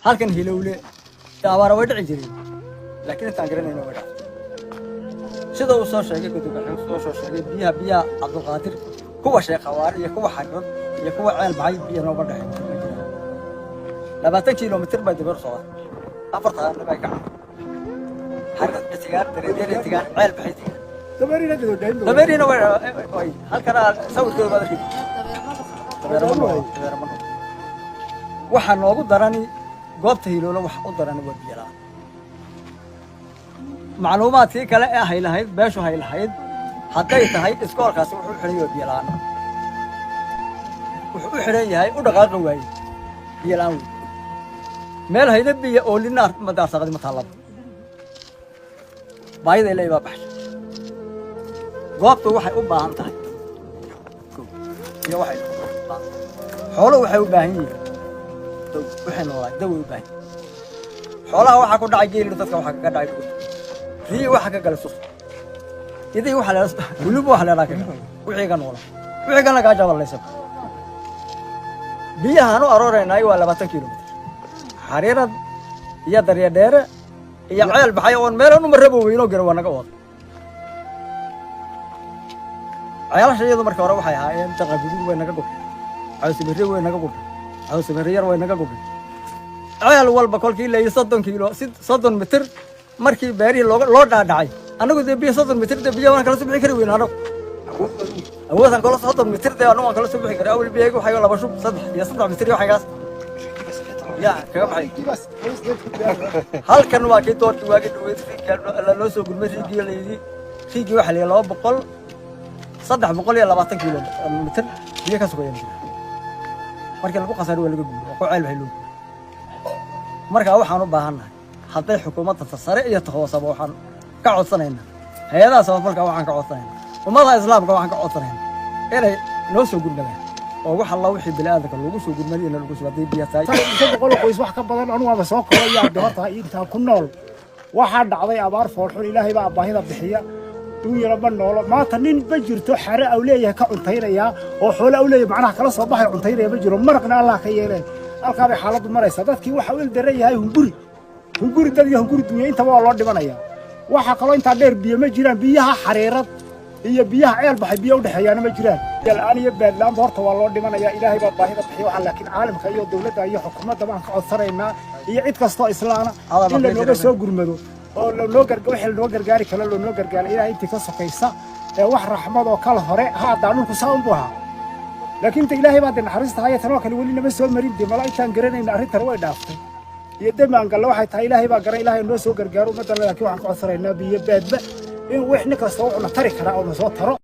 halkan hilowle abaara way dhici jireen laakiin intaan garanayno way dhacday sida uu soo sheegay gudub wuxuu soo sheegay biyaha Cabdulqaadir kuwa sheekh xawaar iyo kuwa xagrad iyo kuwa ceel bacay biyo nooga dhaxay 20 kiiloomitir bay dib u soo afartaan bay ka xagrad bisigaar dareere tigaan ceel bacay dabeerina way halkan sawirkooda baad arkay waxa noogu darani goobta hilowle wax u darani waa biyo la'aan macluumaadkii kale ee hay lahayd beeshu hay lahayd hadday tahay iskoolkaasi wuxuu xiran yahay biyo la'aan wuxuu u xiran yahay u dhaqaaqi waayey biyo la'aan meel hayda biyo oo linaar madaarsaaqadi ma taallaba baayida ilaahay baa baxshay goobtu waxay u baahan tahay iyo waxay xoolo waxay u baahan yihiin waxay noolaa dawo u baahan xoolaha waxa ku dhacay geelida dadka waxa ka dhacay rii waxa ka galay sus idii waxa la guluub waxa la raakay wixii ka noola wixii kana ka jabalaysa biyaha arooreenay waa 20 kiiloomitir xariirad iyo dariya dheere iyo ceel baxay oo meel aanu marabo weeyno gar wanaga wad ayaalashayadu marka hore waxay ahaayeen daqa gudub way naga gubay cawsibiri way naga gubay cawsibiri yar way naga gubay ceel walba kolkii la 30 kiilo 30 mitir markii beerihii loo dhaadhacay anagu biyo 30 mitir biyo waan kala subixi kari weynaa awoodan kala 30 mitir anagu waan kala subixi kari awal biyo waxay laba shub 3 mitir waxaas ya kaga baxay halkan waa kii doorti waagi dhaweyd la loo soo gudmay riigii leeydi riigii waxa la 200 320 kiiloomitir biyo ka sugayeen markii lagu qasaro waa laga guuray oo ceel waxay loo marka waxaan u baahanahay hadday xukuumadda sare iyo hoosaba waxaan ka codsanaynaa hay'adaha samafalka waxaan ka codsanaynaa ummadaha islaamka waxaan ka codsanaynaa inay noo soo gudbaan oo wax alla wixii bilaadanka lagu soo gudbay in lagu soo waday biyaha boqol qoys wax ka badan anu waa soo koraya doorta inta ku nool waxa dhacday abaar foolxun ilaahay baa baahida bixiya dunyada ma noolo maanta nin ba jirto xare aw leeyahay ka cuntaynaya oo xoolo aw leeyahay macnaha kala soo baxay cuntaynaya ma jiro marqna Allah ka yeelay halka bay xaaladu maraysa dadkii waxa uu daran yahay hunguri dad iyo hunguri dunya inta waa loo dhimanaya waxa kale inta dheer biyo ma jiraan biyaha xariirad iyo biyaha ceel baxay biyo u dhaxayaan ma jiraan yalaan iyo baadlaan horta waa loo dhimanaya ilaahay baa baahida bixiyo waxa laakiin caalamka iyo dawladda iyo xukuumadda baan ka codsanaynaa iyo cid kasta oo islaana in la nooga soo gurmado oo loo gargaari karo loo gargaaro ilaahay intii ka sokaysa ee wax raxmad oo kala hore haadaan ku saawn buha laakiin ta ilaahay baa naxariista hay'atan oo kale wali nama soo marin dib malaa'iktan garanayna arrintan way dhaaftay iyo damaan gal waxay tahay ilaahay baa garan ilaahay noo soo gargaaro ummadda laakiin waxaan ka codsanaynaa biyo baadba in wax nin kasta oo tari kara oo soo taro